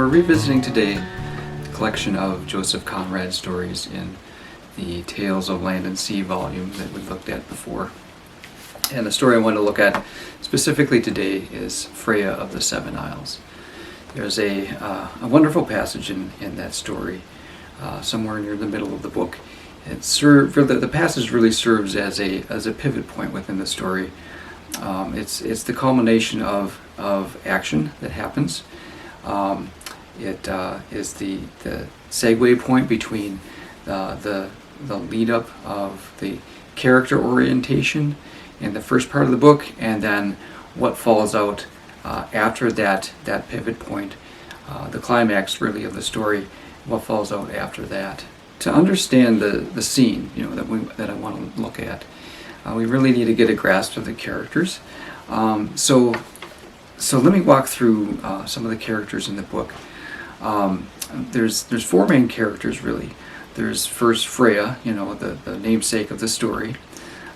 we're revisiting today the collection of Joseph Conrad stories in the Tales of Land and Sea volume that we looked at before. And the story I want to look at specifically today is Freya of the Seven Isles. There's a wonderful passage in that story, somewhere near the middle of the book. The passage really serves as a pivot point within the story. It's the culmination of action that happens. It is the segue point between the lead up of the character orientation in the first part of the book, and then what falls out after that pivot point, the climax really of the story, what falls out after that. To understand the scene, that I want to look at, we really need to get a grasp of the characters. So let me walk through some of the characters in the book. There's four main characters really. There's first Freya, the namesake of the story,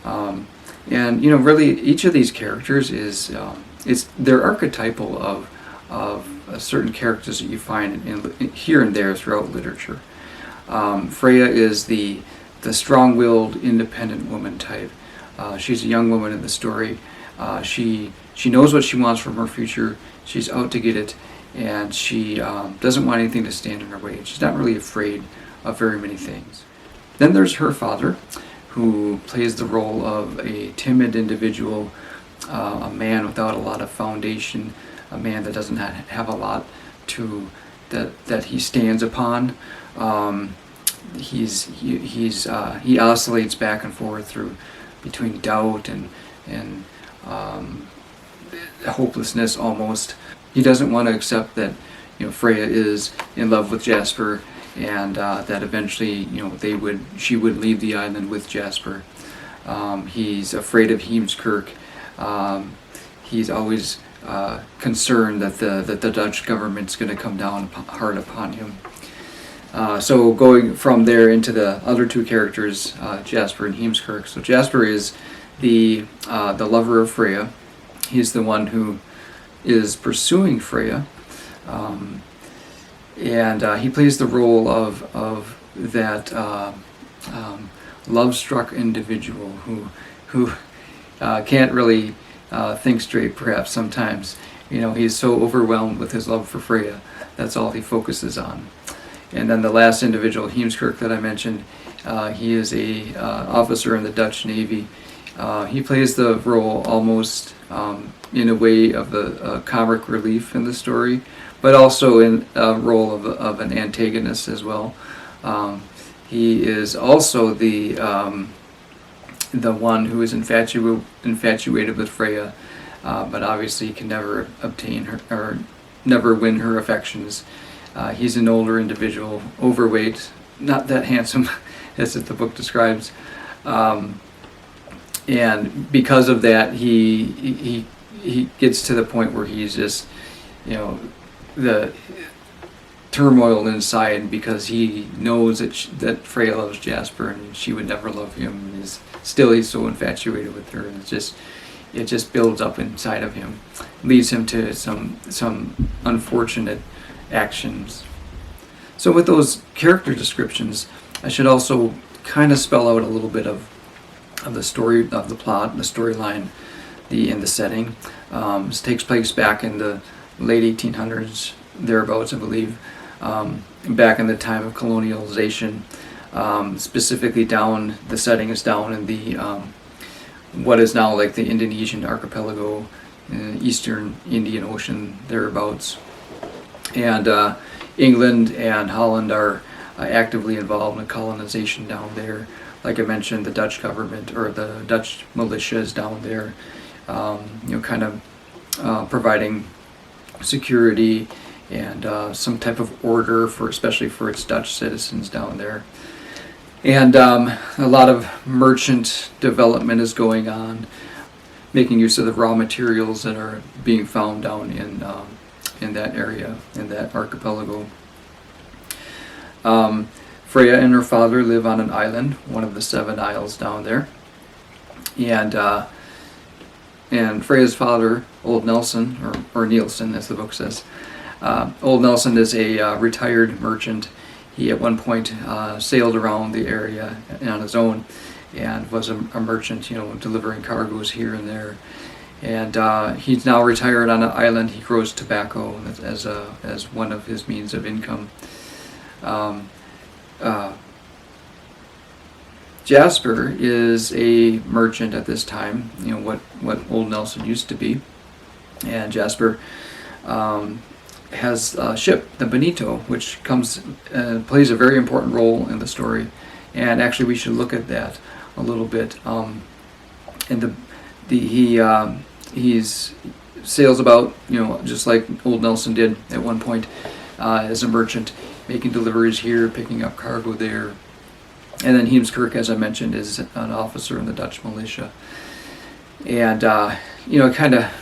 and really each of these characters they're archetypal of certain characters that you find in here and there throughout literature. Freya is the strong-willed, independent woman type. She's a young woman in the story. She knows what she wants from her future. She's out to get it, and she doesn't want anything to stand in her way. She's not really afraid of very many things. Then there's her father, who plays the role of a timid individual, a man without a lot of foundation, a man that doesn't have a lot that he stands upon. He oscillates back and forth between doubt and hopelessness almost. He doesn't want to accept that Freya is in love with Jasper, and that eventually she would leave the island with Jasper. He's afraid of Heemskirk. He's always concerned that the Dutch government's going to come down hard upon him. So going from there into the other two characters, Jasper and Heemskirk. So Jasper is the lover of Freya. He's the one who is pursuing Freya, and he plays the role of that love-struck individual who can't really think straight. Perhaps sometimes, he's so overwhelmed with his love for Freya, that's all he focuses on. And then the last individual, Heemskirk, that I mentioned, he is a officer in the Dutch Navy. He plays the role almost in a way of the comic relief in the story, but also in a role of an antagonist as well. He is also the one who is infatuated with Freya, but obviously can never obtain her or never win her affections. He's an older individual, overweight, not that handsome as the book describes, and because of that, he gets to the point where he's just, the turmoil inside, because he knows that Freya loves Jasper and she would never love him. And he's so infatuated with her, and it just builds up inside of him, leads him to some unfortunate actions. So with those character descriptions, I should also kind of spell out a little bit of the story, of the plot, the storyline, in the setting. This takes place back in the late 1800s, thereabouts, I believe, back in the time of colonialization. Specifically the setting is down in the what is now like the Indonesian archipelago, eastern Indian Ocean, thereabouts. And England and Holland are actively involved in colonization down there. Like I mentioned, the Dutch government or the Dutch militia is down there, kind of providing security and some type of order especially for its Dutch citizens down there. And a lot of merchant development is going on, making use of the raw materials that are being found down in that area, in that archipelago. Freya and her father live on an island, one of the seven isles down there. And Freya's father, old Nelson, or Nielsen as the book says, Old Nelson is a retired merchant. He at one point sailed around the area on his own and was a merchant, delivering cargoes here and there. And he's now retired on an island. He grows tobacco as one of his means of income. Jasper is a merchant at this time, what Old Nelson used to be. And Jasper has a ship, the Bonito, which plays a very important role in the story. And actually, we should look at that a little bit. He sails about, just like Old Nelson did at one point as a merchant, making deliveries here, picking up cargo there. And then Heemskerk, as I mentioned, is an officer in the Dutch militia. And, kind of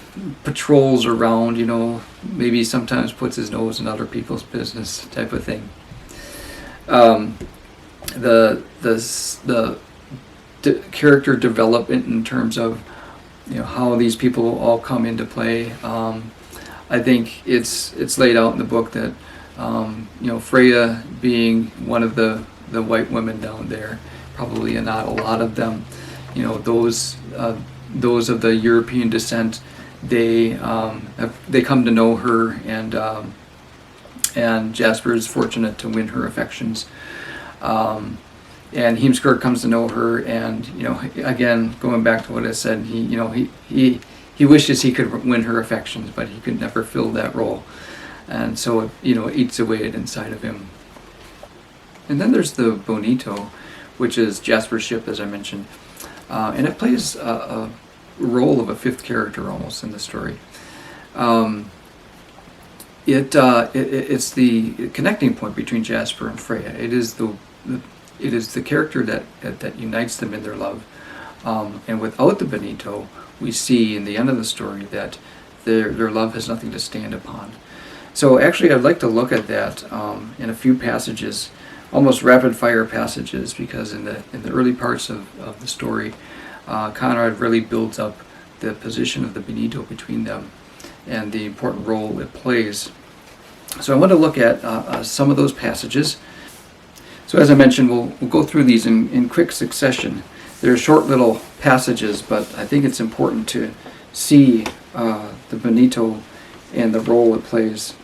patrols around, maybe sometimes puts his nose in other people's business type of thing. The character development in terms of, how these people all come into play. I think it's laid out in the book that, Freya being one of the white women down there, probably not a lot of them, those of the European descent, they come to know her, and Jasper is fortunate to win her affections. And Heemskerk comes to know her, and again, going back to what I said, he wishes he could win her affections, but he could never fill that role, and so it eats away at inside of him. And then there's the Bonito, which is Jasper's ship, as I mentioned, and it plays a role of a fifth character almost in the story. It's the connecting point between Jasper and Freya. It is the character that unites them in their love. And without the Bonito, we see in the end of the story that their love has nothing to stand upon. So actually, I'd like to look at that in a few passages, almost rapid-fire passages, because in the early parts of the story, Conrad really builds up the position of the Bonito between them and the important role it plays. So I want to look at some of those passages. So as I mentioned, we'll go through these in quick succession. They're short little passages, but I think it's important to see the Bonito and the role it plays.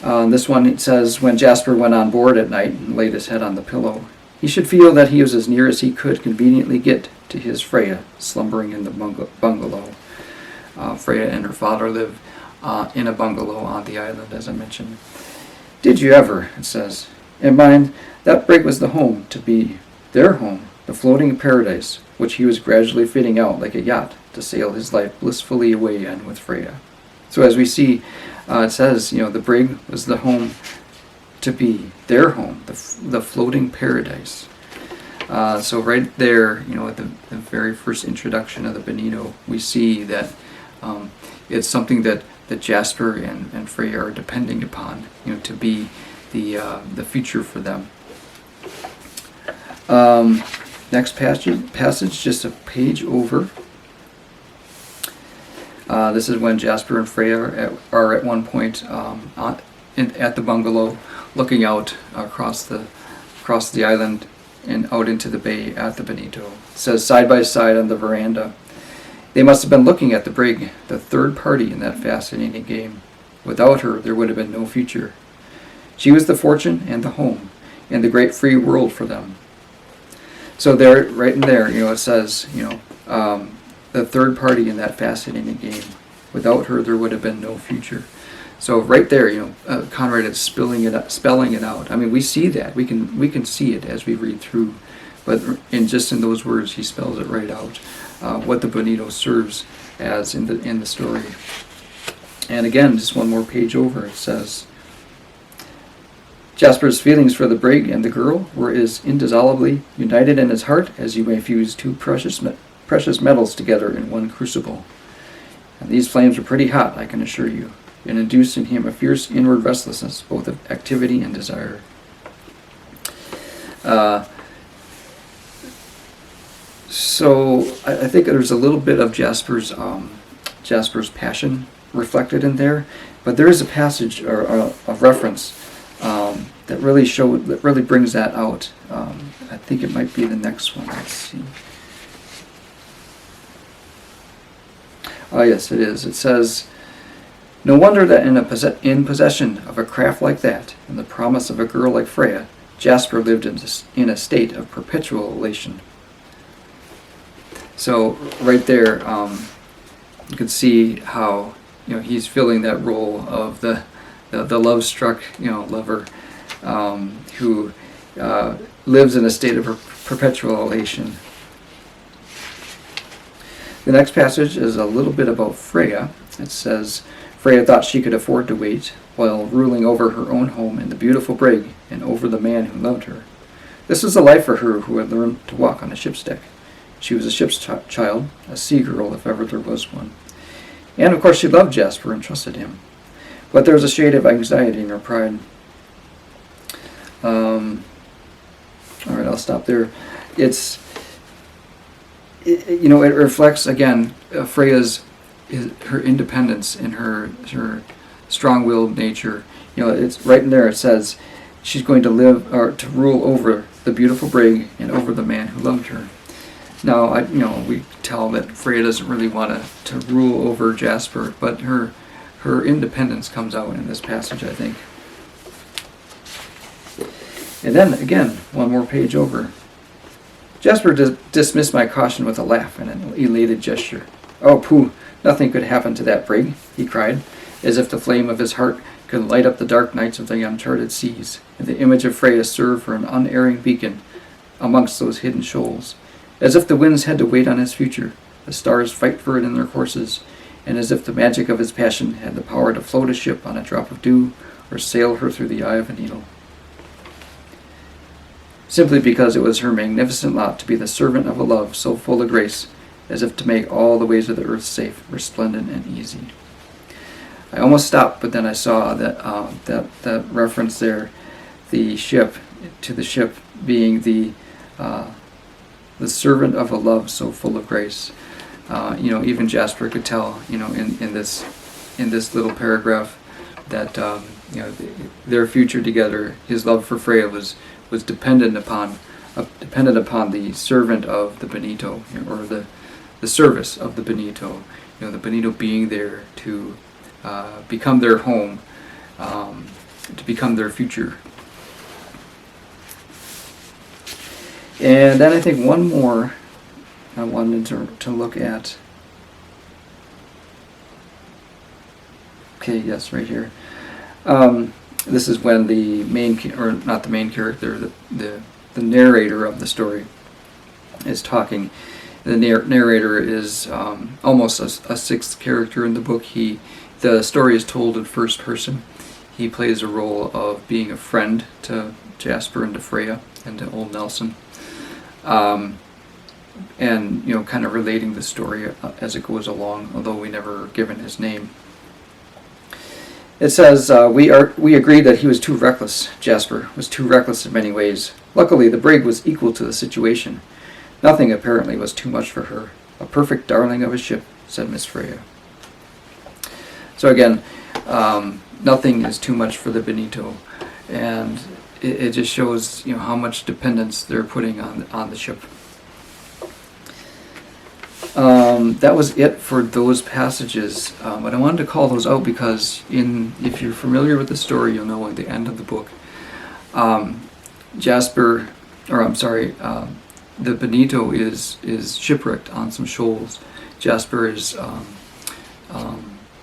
This one, it says, when Jasper went on board at night and laid his head on the pillow, he should feel that he was as near as he could conveniently get to his Freya, slumbering in the bungalow. Freya and her father live in a bungalow on the island, as I mentioned. Did you ever, it says, and mind, that brig was the home to be their home, the floating paradise, which he was gradually fitting out like a yacht to sail his life blissfully away in with Freya. So as we see, it says, the brig was the home to be their home, the floating paradise. So right there, at the very first introduction of the Bonito, we see that it's something that Jasper and Freya are depending upon, to be the future for them. Next passage, just a page over. This is when Jasper and Freya are at one point at the bungalow, looking out across the island and out into the bay at the Bonito. It says, side by side on the veranda. They must have been looking at the brig, the third party in that fascinating game. Without her, there would have been no future. She was the fortune and the home, and the great free world for them. So there, right in there, it says, the third party in that fascinating game. Without her, there would have been no future. So right there, Conrad is spelling it out. I mean, we see that. We can see it as we read through, but in those words, he spells it right out. What the Bonito serves as in the story. And again, just one more page over, it says, Jasper's feelings for the brig and the girl were as indissolubly united in his heart as you may fuse two precious metals together in one crucible. And these flames were pretty hot, I can assure you, and induced in him a fierce inward restlessness, both of activity and desire. So I think there's a little bit of Jasper's passion reflected in there, but there is a passage or a reference that really brings that out. I think it might be the next one. Let's see. Oh yes, it is. It says, "No wonder that in possession of a craft like that, and the promise of a girl like Freya, Jasper lived in a state of perpetual elation." So right there, you can see how he's filling that role of the love-struck lover who lives in a state of perpetual elation. The next passage is a little bit about Freya. It says, "Freya thought she could afford to wait, while ruling over her own home in the beautiful brig and over the man who loved her. This was a life for her who had learned to walk on a ship's deck. She was a ship's child, a sea girl if ever there was one. And of course she loved Jasper and trusted him. But there was a shade of anxiety in her pride." Alright, I'll stop there. It reflects again Freya's her independence and her strong-willed nature. It's right in there. It says she's going to live or to rule over the beautiful brig and over the man who loved her. Now, we tell that Freya doesn't really want to rule over Jasper, but her independence comes out in this passage, I think. And then again, one more page over. Jasper dismissed my caution with a laugh and an elated gesture. "Oh, pooh, nothing could happen to that brig," he cried, as if the flame of his heart could light up the dark nights of the uncharted seas, and the image of Freya serve for an unerring beacon amongst those hidden shoals, as if the winds had to wait on his future, the stars fight for it in their courses, and as if the magic of his passion had the power to float a ship on a drop of dew or sail her through the eye of a needle. Simply because it was her magnificent lot to be the servant of a love so full of grace, as if to make all the ways of the earth safe, resplendent, and easy. I almost stopped, but then I saw that reference there, the ship being the servant of a love so full of grace. Even Jasper could tell, in this little paragraph, that their future together, his love for Freya was dependent upon the servant of the Benito, or the service of the Benito. The Benito being there to become their home, to become their future. And then I think one more I wanted to look at. Okay, yes, right here. This is when the not the main character, the narrator of the story is talking. The narrator is almost a sixth character in the book. The story is told in first person. He plays a role of being a friend to Jasper and to Freya and to Old Nelson. And kind of relating the story as it goes along, although we never are given his name. It says, we agreed that he was too reckless. Jasper was too reckless in many ways. Luckily, the brig was equal to the situation. Nothing apparently was too much for her. A perfect darling of a ship, said Miss Freya. So again, nothing is too much for the Benito, and it just shows how much dependence they're putting on the ship. That was it for those passages, but I wanted to call those out because if you're familiar with the story, you'll know at the end of the book, the Benito is shipwrecked on some shoals. Jasper is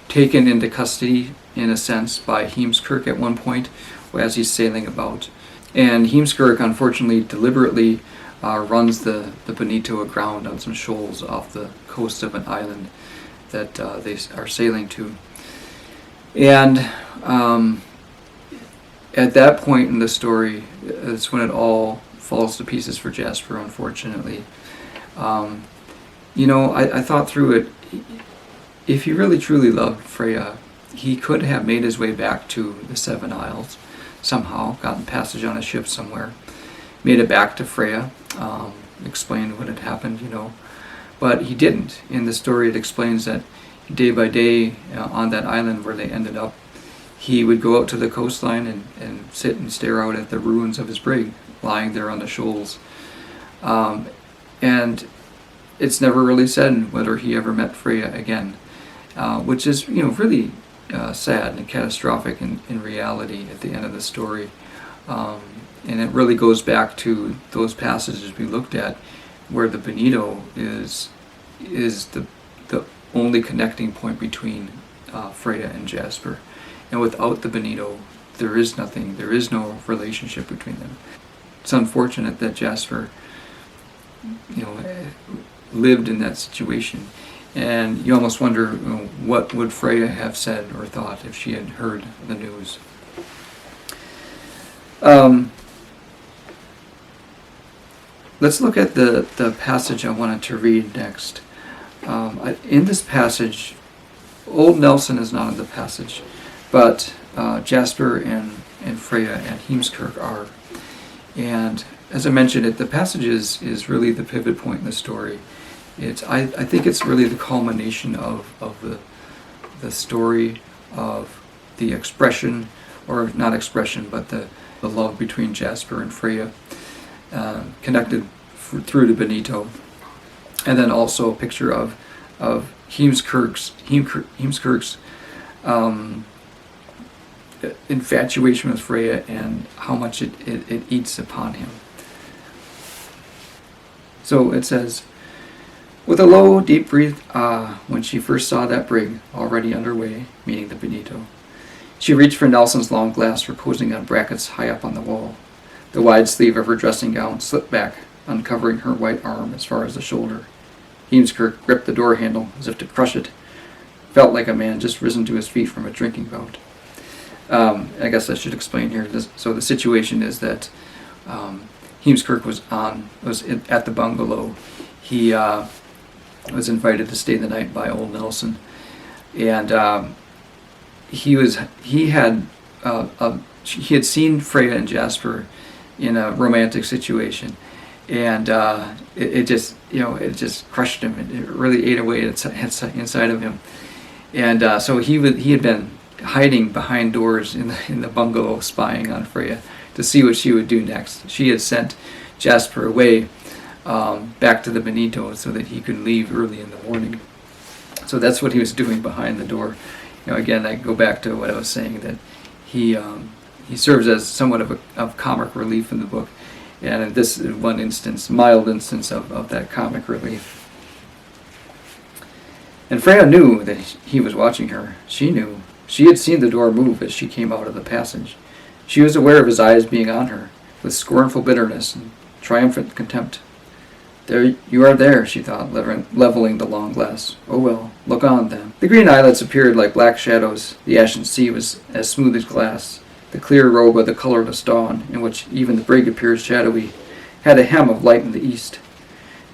taken into custody, in a sense, by Heemskirk at one point as he's sailing about. And Heemskirk, unfortunately, deliberately runs the Benito aground on some shoals off the coast of an island that they are sailing to. And at that point in the story, that's when it all falls to pieces for Jasper, unfortunately. I thought through it. If he really truly loved Freya, he could have made his way back to the Seven Isles somehow, gotten passage on a ship somewhere, made it back to Freya, explained what had happened, but he didn't. In the story it explains that day by day on that island where they ended up, he would go out to the coastline and sit and stare out at the ruins of his brig lying there on the shoals. And it's never really said whether he ever met Freya again, which is, really sad and catastrophic in reality at the end of the story. And it really goes back to those passages we looked at where the bonito is the only connecting point between Freya and Jasper. And without the bonito, there is nothing, there is no relationship between them. It's unfortunate that Jasper, lived in that situation. And you almost wonder, what would Freya have said or thought if she had heard the news. Let's look at the passage I wanted to read next. In this passage, Old Nelson is not in the passage, but Jasper and Freya and Heemskirk are. And as I mentioned, the passage is really the pivot point in the story. I think it's really the culmination of the story, of the expression, or not expression, but the love between Jasper and Freya, connected through the bonito, and then also a picture of Heemskirk's infatuation with Freya and how much it eats upon him. So it says, with a low, deep-breathed ah when she first saw that brig already underway, meaning the bonito, she reached for Nelson's long glass reposing on brackets high up on the wall. The wide sleeve of her dressing gown slipped back, uncovering her white arm as far as the shoulder. Heemskirk gripped the door handle as if to crush it. Felt like a man just risen to his feet from a drinking bout. I guess I should explain here. So the situation is that Heemskirk was at the bungalow. He was invited to stay the night by Old Nelson, and he had seen Freya and Jasper in a romantic situation, and it just crushed him. It really ate away inside of him, and so he had been hiding behind doors in the bungalow, spying on Freya to see what she would do next. She had sent Jasper away back to the bonito so that he could leave early in the morning. So that's what he was doing behind the door. Again, I go back to what I was saying, that he serves as somewhat of comic relief in the book, and in this one instance, mild instance of that comic relief. And Freya knew that he was watching her. She knew. She had seen the door move as she came out of the passage. She was aware of his eyes being on her, with scornful bitterness and triumphant contempt. There you are there, she thought, leveling the long glass. Oh well, look on then. The green islets appeared like black shadows. The ashen sea was as smooth as glass. The clear robe of the colorless dawn, in which even the brig appeared shadowy, had a hem of light in the east.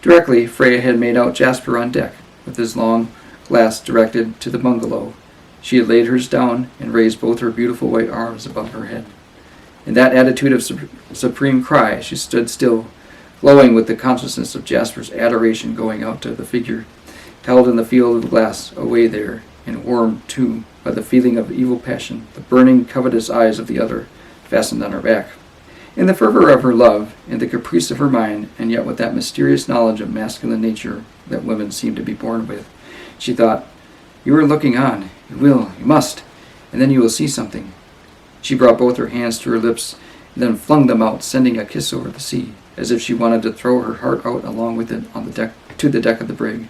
Directly, Freya had made out Jasper on deck, with his long glass directed to the bungalow. She had laid hers down and raised both her beautiful white arms above her head. In that attitude of supreme cry, she stood still, glowing with the consciousness of Jasper's adoration going out to the figure, held in the field of glass away there, and warmed, too, by the feeling of evil passion, the burning, covetous eyes of the other, fastened on her back. In the fervor of her love, in the caprice of her mind, and yet with that mysterious knowledge of masculine nature that women seem to be born with, she thought, you are looking on. You will, you must, and then you will see something. She brought both her hands to her lips, and then flung them out, sending a kiss over the sea, as if she wanted to throw her heart out along with it on the deck to the deck of the brig.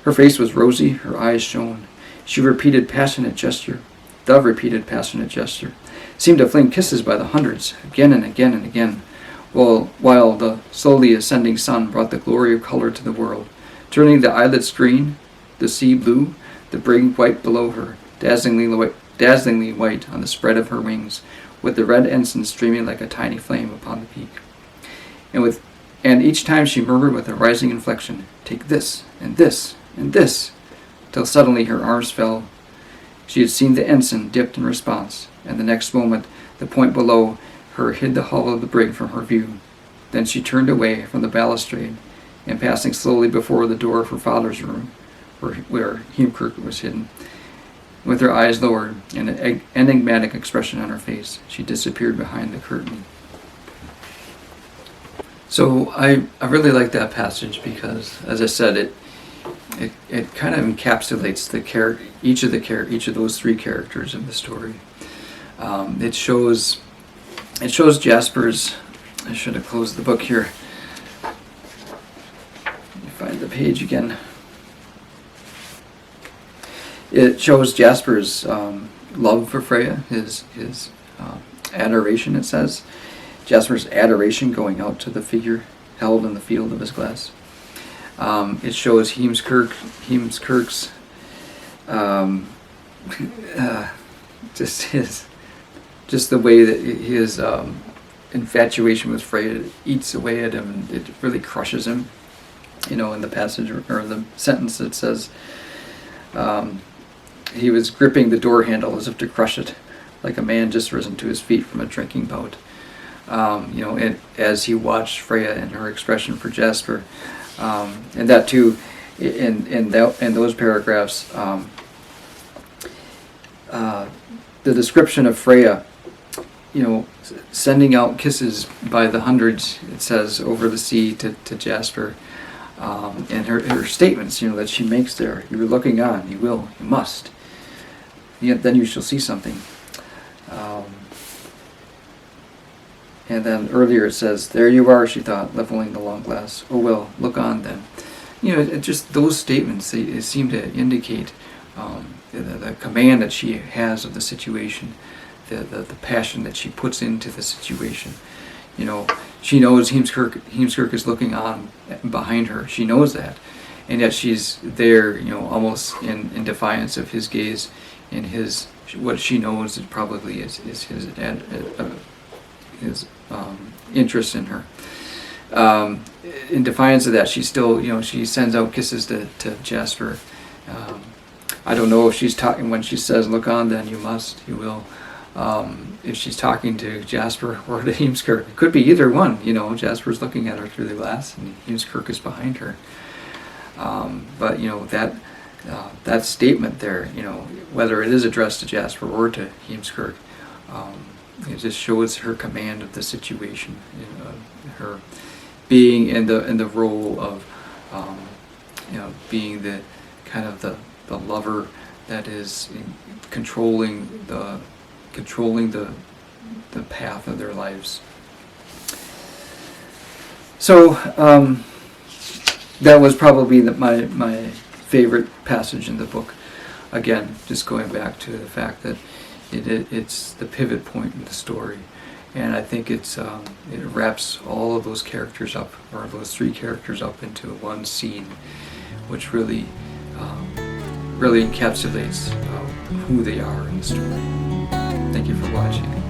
Her face was rosy, her eyes shone. She repeated passionate gesture, seemed to fling kisses by the hundreds, again and again and again, while the slowly ascending sun brought the glory of color to the world, turning the islets green, the sea blue, the brig white below her, dazzlingly white on the spread of her wings, with the red ensign streaming like a tiny flame upon the peak. And each time she murmured with a rising inflection, take this, and this, and this, till suddenly her arms fell. She had seen the ensign dipped in response, and the next moment the point below her hid the hull of the brig from her view. Then she turned away from the balustrade, and passing slowly before the door of her father's room, where Heemskerk was hidden. With her eyes lowered and an enigmatic expression on her face, she disappeared behind the curtain. So I really like that passage because, as I said, it kind of encapsulates each of those three characters in the story. It shows Jasper's. I should have closed the book here. Let me find the page again. It shows Jasper's love for Freya, his adoration. It says Jasper's adoration going out to the figure held in the field of his glass. It shows Heemskerk's just the way that his infatuation with Freya eats away at him. It really crushes him. In the passage or the sentence it says. He was gripping the door handle as if to crush it, like a man just risen to his feet from a drinking bout. As he watched Freya and her expression for Jasper, and that too, in those paragraphs, the description of Freya, sending out kisses by the hundreds, it says, over the sea to Jasper, and her statements, that she makes there. You are looking on, you will, you must. Yet then you shall see something. And then earlier it says, there you are, she thought, leveling the long glass. Oh well, look on then. Just those statements, they seem to indicate the command that she has of the situation, the passion that she puts into the situation. She knows Heemskerk is looking on behind her. She knows that. And yet she's there, almost in defiance of his gaze, in what she knows is probably is his interest in her. In defiance of that, she still, she sends out kisses to Jasper. I don't know if she's talking when she says, look on then, you must, you will. If she's talking to Jasper or to Heemskerk. It could be either one. Jasper's looking at her through the glass and Heemskerk is behind her. But that statement there, whether it is addressed to Jasper or to Heemskerk, it just shows her command of the situation, her being in the role of being the kind of the lover that is controlling the path of their lives. So that was probably my favorite passage in the book. Again, just going back to the fact that it's the pivot point in the story, and I think it wraps all of those characters up, or those three characters up, into one scene, which really encapsulates who they are in the story. Thank you for watching.